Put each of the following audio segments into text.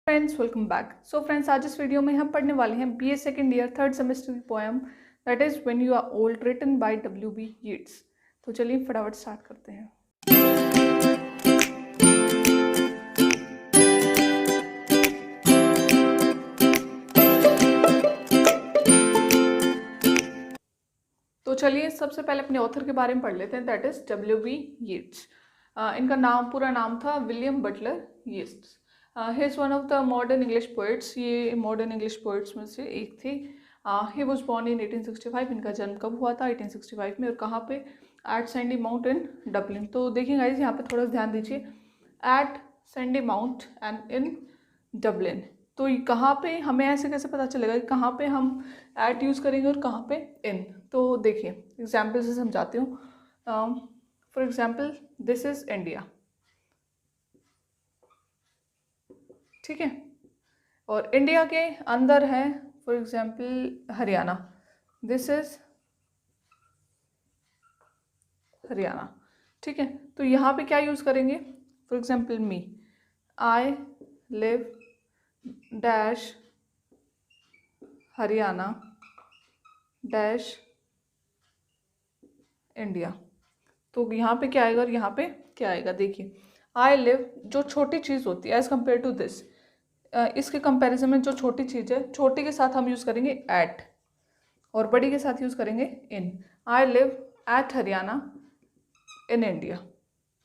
Friends welcome back. So friends, आज इस video में हम पढ़ने वाले हैं BA second year third semester की poem that is when you are old written by W.B. Yeats। तो चलिए फटाफट स्टार्ट करते हैं। तो चलिए सबसे पहले अपने ऑथर के बारे में पढ़ लेते हैं, दैट इज W.B. Yeats। इनका पूरा नाम था William Butler Yeats. He is one of the modern English poets. ये मॉडर्न इंग्लिश पोइट्स में से एक थे। He was born in 1865। इनका जन्म कब हुआ था? 1865 में। और कहाँ पे? At Sandymount in Dublin. तो देखिए गाइज, यहाँ पे थोड़ा ध्यान दीजिए। At Sandymount and in Dublin. तो कहाँ पे, हमें ऐसे कैसे पता चलेगा कि कहाँ पे हम एट यूज़ करेंगे और कहाँ पे इन? तो देखिए एग्जाम्पल से समझाती हूँ। For example, this is India, ठीक है, और इंडिया के अंदर है for example Haryana. This is Haryana, ठीक है। तो यहाँ पे क्या यूज़ करेंगे? For example me, I live dash Haryana dash India. तो यहाँ पे क्या आएगा और यहाँ पे क्या आएगा? देखिए, आई लिव जो छोटी चीज़ होती है एज़ कम्पेयर टू दिस, इसके कंपैरिजन में जो छोटी चीज़ है, छोटी के साथ हम यूज़ करेंगे एट और बड़ी के साथ यूज़ करेंगे in. I live at Haryana in India,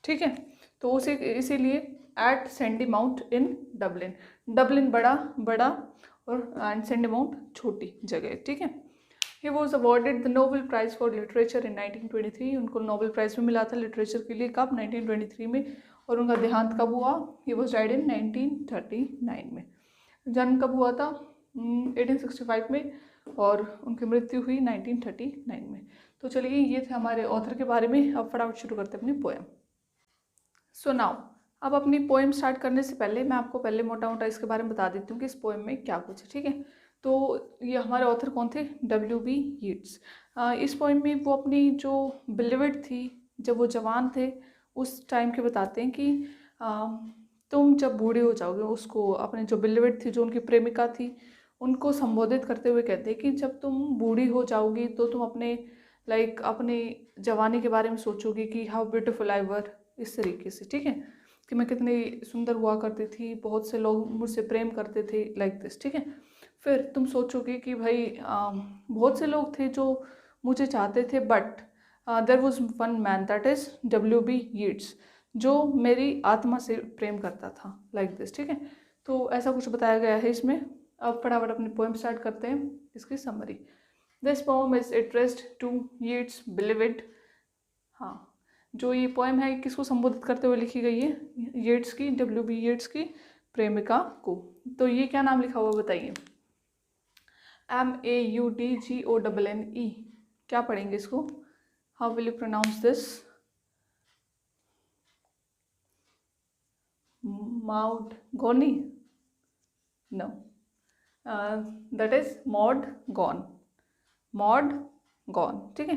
ठीक है। तो उसी इसीलिए at Sandymount in Dublin. Dublin बड़ा और एंड सैंडी माउंट छोटी जगह, ठीक है। He was awarded the Nobel prize for literature in 1923। उनको नोबेल प्राइज़ भी मिला था लिटरेचर के लिए। कब? 1923 में। और उनका देहांत कब हुआ? ही वॉज डाइड इन 1939 में। जन्म कब हुआ था? 1865 में, और उनकी मृत्यु हुई 1939 में। तो चलिए, ये थे हमारे ऑथर के बारे में। अब फटाफट शुरू करते हैं अपनी पोएम। सो नाउ, अब अपनी पोएम स्टार्ट करने से पहले मैं आपको पहले मोटा मोटा इसके बारे में बता देती हूँ कि इस पोएम में क्या कुछ है, ठीक है। तो ये हमारे ऑथर कौन थे? W.B. Yeats। इस पोएम में वो अपनी जो बिलीवेड थी, जब वो जवान थे उस टाइम के बताते हैं कि तुम जब बूढ़े हो जाओगे, उसको अपने जो बिलीवेड थी, जो उनकी प्रेमिका थी, उनको संबोधित करते हुए कहते हैं कि जब तुम बूढ़ी हो जाओगी तो तुम अपने अपने जवानी के बारे में सोचोगी कि हाउ ब्यूटीफुल आई वर, इस तरीके से, ठीक है, कि मैं कितनी सुंदर हुआ करती थी, बहुत से लोग मुझसे प्रेम करते थे, लाइक दिस, ठीक है। फिर तुम सोचोगे कि भाई बहुत से लोग थे जो मुझे चाहते थे, but there was one man that is W.B. Yeats, जो मेरी आत्मा से प्रेम करता था, लाइक दिस, ठीक है। तो ऐसा कुछ बताया गया है इसमें। अब फटाफट अपनी पोएम स्टार्ट करते हैं, इसकी summary. This poem is addressed to Yeats beloved। हाँ, जो ये पोएम है किसको संबोधित करते हुए लिखी गई है? Yeats की, W.B. Yeats की प्रेमिका को। तो ये क्या नाम लिखा हुआ बताइए? MAUDGONNE। क्या पढ़ेंगे इसको? How will you pronounce this? Maud Gonne? No, that is Maud Gonne. Maud Gonne, ठीक है।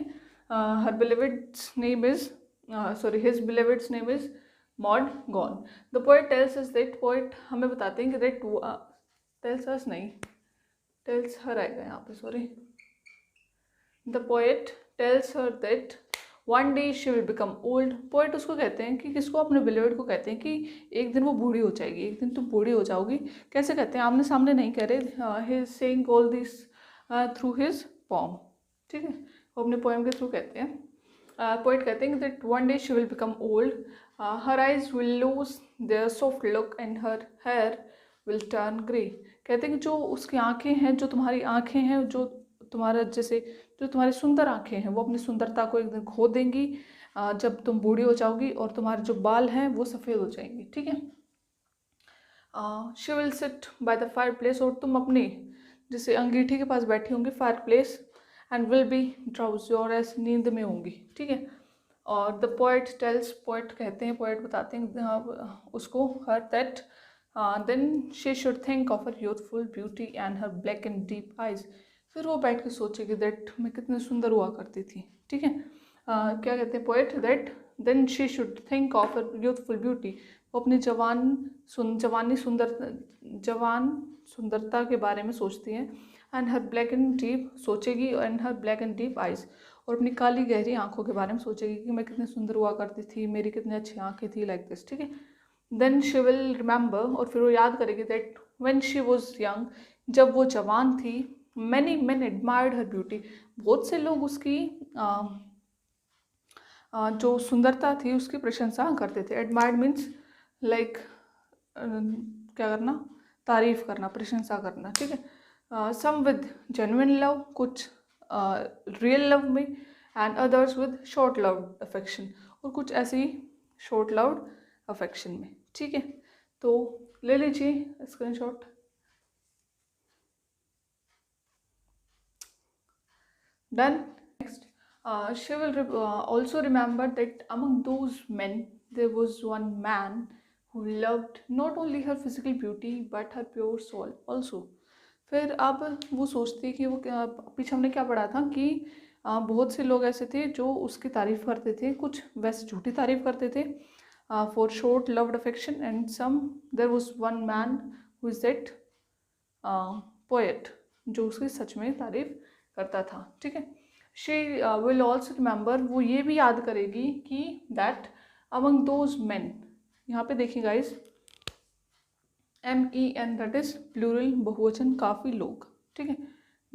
Her beloved's name is his beloved's name is Maud Gonne. The poet tells us that, poet हमें बताते हैं कि that, tells us नहीं, tales हर आएगा यहाँ पे, sorry. The poet tells her that one day she will become old. Poet उसको कहते हैं कि किसको? अपने बिलीवेड को कहते हैं कि एक दिन वो बूढ़ी हो जाएगी, एक दिन तुम बूढ़ी हो जाओगी। कैसे कहते हैं? आमने सामने नहीं कह रहे। He is saying all this through his poem, ठीक है, वो अपने पोएम के थ्रू कहते हैं। पोएट कहते हैं that one day she will become old, her eyes will lose their soft look and her hair will turn grey. कहते हैं कि जो उसकी आंखें हैं, जो तुम्हारी आंखें हैं, जो तुम्हारा जैसे जो तुम्हारी सुंदर आंखें हैं, वो अपनी सुंदरता को एक दिन खो देंगी जब तुम बूढ़ी हो जाओगी, और तुम्हारे जो बाल हैं वो सफ़ेद हो जाएंगे, ठीक है। She will sit by the fire place, और तुम अपनी जैसे अंगीठी के पास बैठी होंगी, fire place, and will be drowsy, और ऐसे नींद में होंगी, ठीक है। और द पोएट टेल्स, पोएट कहते हैं, पोएट बताते हैं उसको, her that then she should think of her youthful beauty and her black and deep eyes. फिर वो बैठ के सोचेगी दैट मैं कितनी सुंदर हुआ करती थी, ठीक है। क्या कहते हैं poet? That then she should think of her youthful beauty, वो अपनी जवान सुंदरता के बारे में सोचती हैं। And her black and deep सोचेगी, and her black and deep eyes, और अपनी काली गहरी आंखों के बारे में सोचेगी कि मैं कितनी सुंदर हुआ करती थी, मेरी कितनी अच्छी आंखें थी, लाइक दिस, ठीक है। देन शी विल रिमेंबर, और फिर वो याद करेगी that when she was young, जब वो जवान थी, मैनी मेन एडमायर्ड हर ब्यूटी, बहुत से लोग उसकी जो सुंदरता थी उसकी प्रशंसा करते थे। एडमायर्ड मीन्स लाइक क्या करना, तारीफ करना, प्रशंसा करना, ठीक है। सम विद जेन्युइन लव, कुछ रियल लव में, and others with short loved affection, और कुछ ऐसे ही शॉर्ट लव्ड अफेक्शन में, ठीक है। तो ले लीजिए screenshot. Done. Next, she will also remember that among those men there was one man who loved not only her physical beauty but her pure soul also. फिर अब वो सोचती कि वो पीछे हमने क्या पढ़ा था कि बहुत से लोग ऐसे थे जो उसकी तारीफ करते थे, कुछ वैसे झूठी तारीफ करते थे, for short loved affection, and some there was one man who is that poet, जो उसकी सच में तारीफ करता था, ठीक है। शी विल ऑल्सो रिमेंबर, वो ये भी याद करेगी कि दैट अमंग दोज मैन, यहाँ पे देखिए guys, MEN, that is plural, बहुवचन, काफ़ी लोग, ठीक है।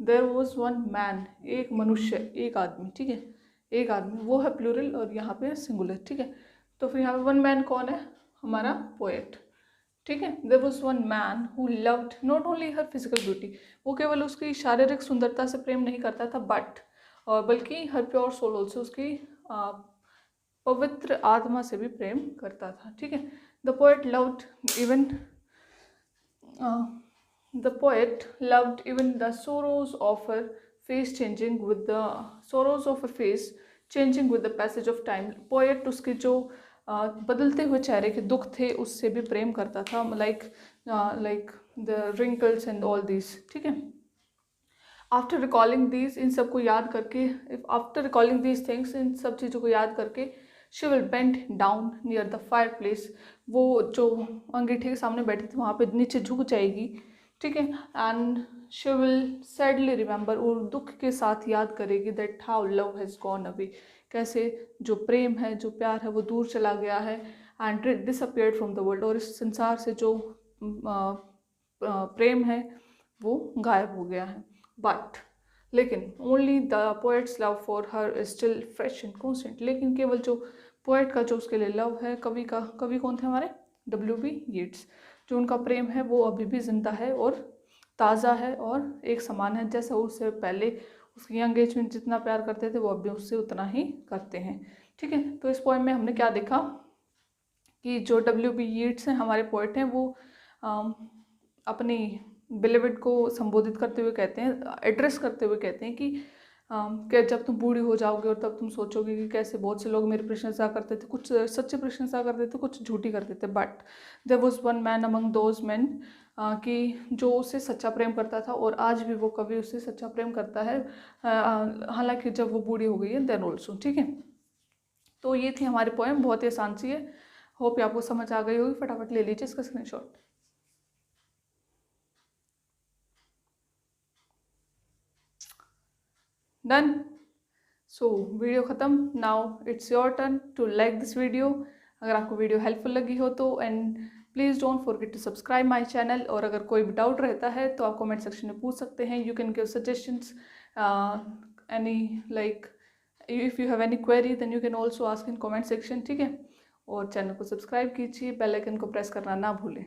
देयर वॉज वन मैन, एक मनुष्य, एक आदमी, ठीक है, एक आदमी, वो है प्लूरल, और यहाँ पे सिंगुलर, ठीक है। तो फिर यहाँ पे वन मैन कौन है, हमारा पोएट, ठीक है। There was one man who loved not only her physical beauty, वो केवल उसकी शारीरिक सुंदरता से प्रेम नहीं करता था, बट और बल्कि हर प्योर सोल ऑल्सो, उसकी पवित्र आत्मा से भी प्रेम करता था, ठीक है। The poet loved even the sorrows of her face changing with the passage of time. Poet उसके जो बदलते हुए चेहरे के दुख थे उससे भी प्रेम करता था, like the wrinkles and all this, ठीक है। आफ्टर रिकॉलिंग दीज, इन सब को याद करके, आफ्टर रिकॉलिंग दीज थिंग्स, इन सब चीज़ों को याद करके, she will bend down near the fire place, वो जो अंगीठे के सामने बैठी थी वहाँ पे नीचे झुक जाएगी, ठीक है। And she will sadly remember, और दुख के साथ याद करेगी that how love has gone away, कैसे जो प्रेम है, जो प्यार है, वो दूर चला गया है, and disappeared from the world, और इस संसार से जो प्रेम है वो गायब हो गया है। बट लेकिन only the poets love for her is still fresh and constant, लेकिन केवल जो पोएट का जो उसके लिए लव है, कवि कौन थे हमारे, WB येट्स, जो उनका प्रेम है वो अभी भी जिंदा है और ताज़ा है और एक समान है, जैसा उससे पहले उसकी यंग एज में जितना प्यार करते थे वो अभी उससे उतना ही करते हैं, ठीक है। तो इस पोएम में हमने क्या देखा कि जो WB येट्स हैं हमारे पोएट हैं, वो अपनी बिलीवेड को संबोधित करते हुए कहते हैं, एड्रेस करते हुए कहते हैं कि जब तुम बूढ़ी हो जाओगे और तब तुम सोचोगे कि कैसे बहुत से लोग मेरी प्रशंसा करते थे, कुछ सच्ची प्रशंसा करते थे, कुछ झूठी करते थे, but there was one man among those man, कि जो उससे सच्चा प्रेम करता था, और आज भी वो कभी उससे सच्चा प्रेम करता है, हालांकि जब वो बूढ़ी हो गई है देन ऑल्सो, ठीक है। तो ये थी हमारी पोएम, बहुत ही आसान सी है, होप आपको समझ आ गई होगी। फटाफट ले लीजिए इसका स्क्रीनशॉट। डन। सो वीडियो ख़त्म। Now it's your turn to like this video, अगर आपको वीडियो हेल्पफुल लगी हो तो, and please don't forget to subscribe my channel. और अगर कोई भी डाउट रहता है तो आप कमेंट सेक्शन में पूछ सकते हैं, you can give suggestions, any like if you have any query then you can also ask in comment section, ठीक है। और चैनल को सब्सक्राइब कीजिए, बेल आइकन को प्रेस करना ना भूलें।